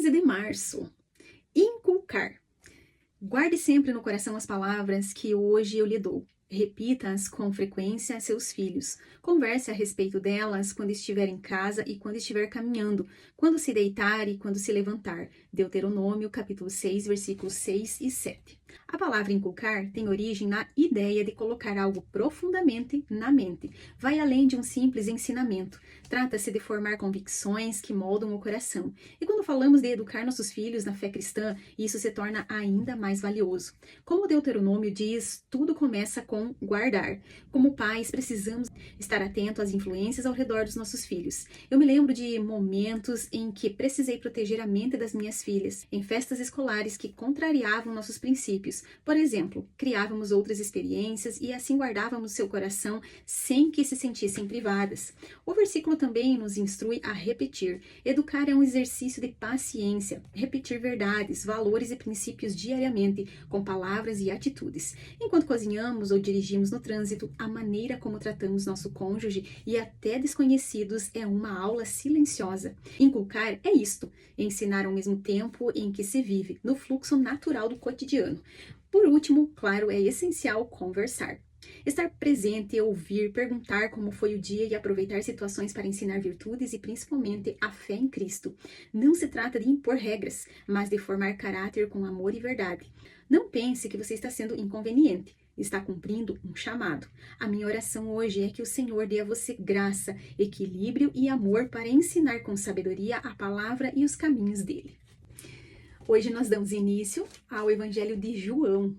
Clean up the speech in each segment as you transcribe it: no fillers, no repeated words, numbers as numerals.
15 de março. Inculcar. Guarde sempre no coração as palavras que hoje eu lhe dou. Repita-as com frequência a seus filhos. Converse a respeito delas quando estiver em casa e quando estiver caminhando, quando se deitar e quando se levantar. Deuteronômio, capítulo 6, versículos 6 e 7. A palavra inculcar tem origem na ideia de colocar algo profundamente na mente. Vai além de um simples ensinamento. Trata-se de formar convicções que moldam o coração. E quando falamos de educar nossos filhos na fé cristã, isso se torna ainda mais valioso. Como o Deuteronômio diz, tudo começa com guardar. Como pais, precisamos estar atentos às influências ao redor dos nossos filhos. Eu me lembro de momentos em que precisei proteger a mente das minhas filhas, em festas escolares que contrariavam nossos princípios. Por exemplo, criávamos outras experiências e assim guardávamos seu coração sem que se sentissem privadas. O versículo também nos instrui a repetir. Educar é um exercício de paciência. Repetir verdades, valores e princípios diariamente, com palavras e atitudes. Enquanto cozinhamos ou dirigimos no trânsito, a maneira como tratamos nosso cônjuge e até desconhecidos é uma aula silenciosa. Inculcar é isto, ensinar ao mesmo tempo em que se vive, no fluxo natural do cotidiano. Por último, claro, é essencial conversar. Estar presente, ouvir, perguntar como foi o dia e aproveitar situações para ensinar virtudes e principalmente a fé em Cristo. Não se trata de impor regras, mas de formar caráter com amor e verdade. Não pense que você está sendo inconveniente. Está cumprindo um chamado. A minha oração hoje é que o Senhor dê a você graça, equilíbrio e amor para ensinar com sabedoria a palavra e os caminhos dele. Hoje nós damos início ao Evangelho de João.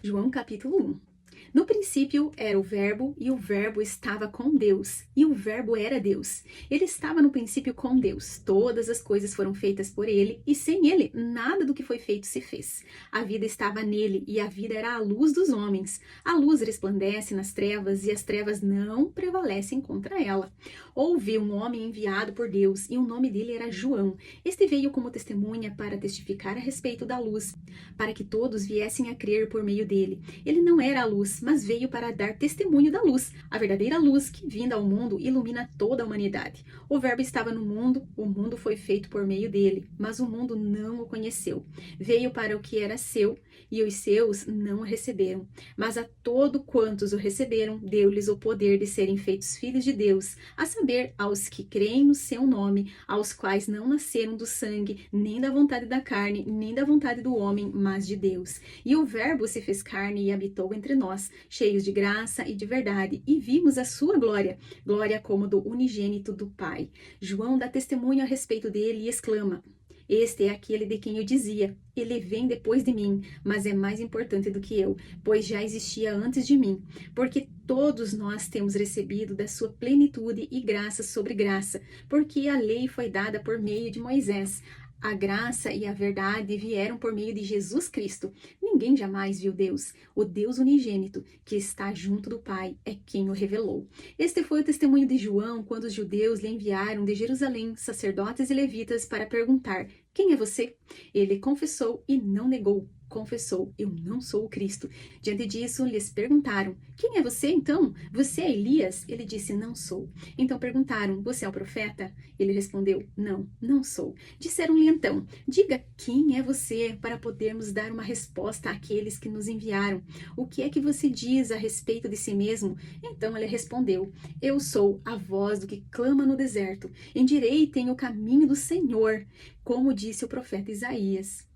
João capítulo 1. No princípio era o Verbo, e o Verbo estava com Deus, e o Verbo era Deus. Ele estava no princípio com Deus. Todas as coisas foram feitas por ele, e sem ele, nada do que foi feito se fez. A vida estava nele, e a vida era a luz dos homens. A luz resplandece nas trevas, e as trevas não prevalecem contra ela. Houve um homem enviado por Deus, e o nome dele era João. Este veio como testemunha para testificar a respeito da luz, para que todos viessem a crer por meio dele. Ele não era a luz, mas veio para dar testemunho da luz, a verdadeira luz que, vinda ao mundo, ilumina toda a humanidade. O Verbo estava no mundo, o mundo foi feito por meio dele, mas o mundo não o conheceu. Veio para o que era seu, e os seus não o receberam. Mas a todo quantos o receberam, deu-lhes o poder de serem feitos filhos de Deus, a saber, aos que creem no seu nome, aos quais não nasceram do sangue, nem da vontade da carne, nem da vontade do homem, mas de Deus. E o Verbo se fez carne e habitou entre nós, cheios de graça e de verdade, e vimos a sua glória, glória como do unigênito do Pai. João dá testemunho a respeito dele e exclama: este é aquele de quem eu dizia, ele vem depois de mim, mas é mais importante do que eu, pois já existia antes de mim, porque todos nós temos recebido da sua plenitude e graça sobre graça, porque a lei foi dada por meio de Moisés. A graça e a verdade vieram por meio de Jesus Cristo. Ninguém jamais viu Deus. O Deus unigênito, que está junto do Pai, é quem o revelou. Este foi o testemunho de João quando os judeus lhe enviaram de Jerusalém sacerdotes e levitas para perguntar: quem é você? Ele confessou e não negou. Confessou: eu não sou o Cristo. Diante disso, lhes perguntaram: quem é você então? Você é Elias? Ele disse: não sou. Então perguntaram: você é o profeta? Ele respondeu: não, não sou. Disseram-lhe então: diga quem é você, para podermos dar uma resposta àqueles que nos enviaram. O que é que você diz a respeito de si mesmo? Então ele respondeu: eu sou a voz do que clama no deserto. Endireitem o caminho do Senhor, como disse o profeta Isaías.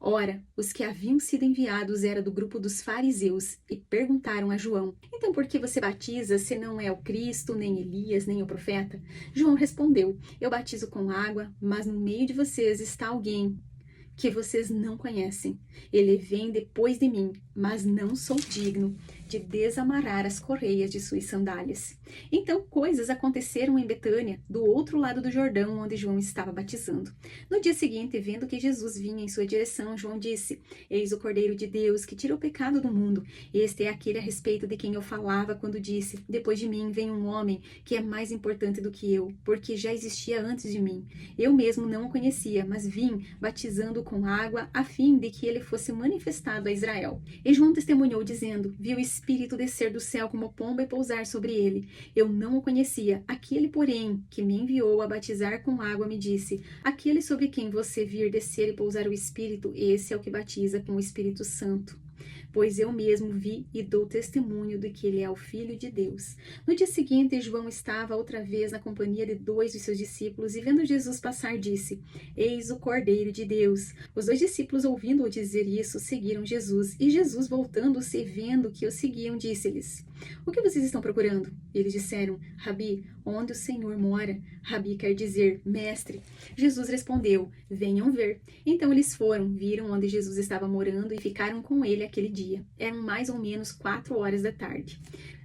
Ora, os que haviam sido enviados eram do grupo dos fariseus e perguntaram a João: então por que você batiza se não é o Cristo, nem Elias, nem o profeta? João respondeu: eu batizo com água, mas no meio de vocês está alguém que vocês não conhecem. Ele vem depois de mim, mas não sou digno de desamarrar as correias de suas sandálias. Então coisas aconteceram em Betânia, do outro lado do Jordão, onde João estava batizando. No dia seguinte, vendo que Jesus vinha em sua direção, João disse: eis o Cordeiro de Deus, que tira o pecado do mundo. Este é aquele a respeito de quem eu falava quando disse: depois de mim vem um homem que é mais importante do que eu, porque já existia antes de mim. Eu mesmo não o conhecia, mas vim batizando com água, a fim de que ele fosse manifestado a Israel. E João testemunhou, dizendo: vi os Espírito descer do céu como pomba e pousar sobre ele. Eu não o conhecia. Aquele, porém, que me enviou a batizar com água, me disse: aquele sobre quem você vir descer e pousar o Espírito, esse é o que batiza com o Espírito Santo. Pois eu mesmo vi e dou testemunho de que ele é o Filho de Deus. No dia seguinte, João estava outra vez na companhia de 2 de seus discípulos e, vendo Jesus passar, disse: eis o Cordeiro de Deus. Os 2 discípulos, ouvindo-o dizer isso, seguiram Jesus. E Jesus, voltando-se e vendo que o seguiam, disse-lhes: o que vocês estão procurando? Eles disseram: Rabi, onde o Senhor mora? Rabi quer dizer mestre. Jesus respondeu: venham ver. Então eles foram, viram onde Jesus estava morando e ficaram com ele aquele dia. Eram mais ou menos 4 horas da tarde.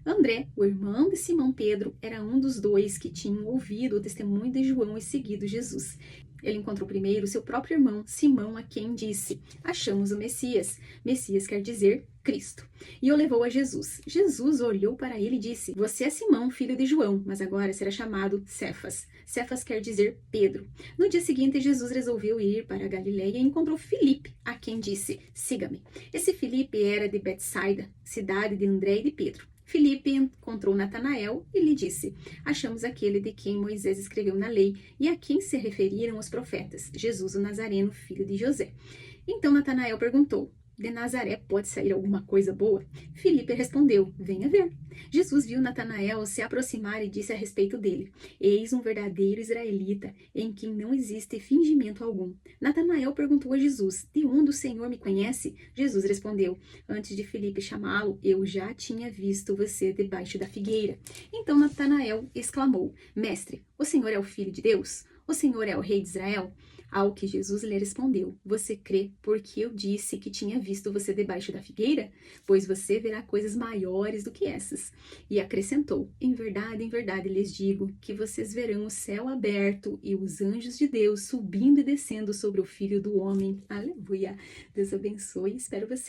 André, o irmão de Simão Pedro, era um dos 2 que tinham ouvido o testemunho de João e seguido Jesus. Ele encontrou primeiro seu próprio irmão, Simão, a quem disse: achamos o Messias. Messias quer dizer Cristo. E o levou a Jesus. Jesus olhou para ele e disse: você é Simão, filho de João, mas agora será chamado Cefas. Cefas quer dizer Pedro. No dia seguinte, Jesus resolveu ir para a Galileia e encontrou Filipe, a quem disse: siga-me. Esse Filipe era de Betsaida, cidade de André e de Pedro. Filipe encontrou Natanael e lhe disse: achamos aquele de quem Moisés escreveu na lei e a quem se referiram os profetas, Jesus o Nazareno, filho de José. Então Natanael perguntou: de Nazaré pode sair alguma coisa boa? Filipe respondeu: venha ver. Jesus viu Natanael se aproximar e disse a respeito dele: eis um verdadeiro israelita, em quem não existe fingimento algum. Natanael perguntou a Jesus: de onde o Senhor me conhece? Jesus respondeu: antes de Filipe chamá-lo, eu já tinha visto você debaixo da figueira. Então Natanael exclamou: mestre, o Senhor é o Filho de Deus? O Senhor é o Rei de Israel? Ao que Jesus lhe respondeu: você crê porque eu disse que tinha visto você debaixo da figueira? Pois você verá coisas maiores do que essas. E acrescentou: em verdade lhes digo que vocês verão o céu aberto e os anjos de Deus subindo e descendo sobre o Filho do Homem. Aleluia! Deus abençoe e espero você.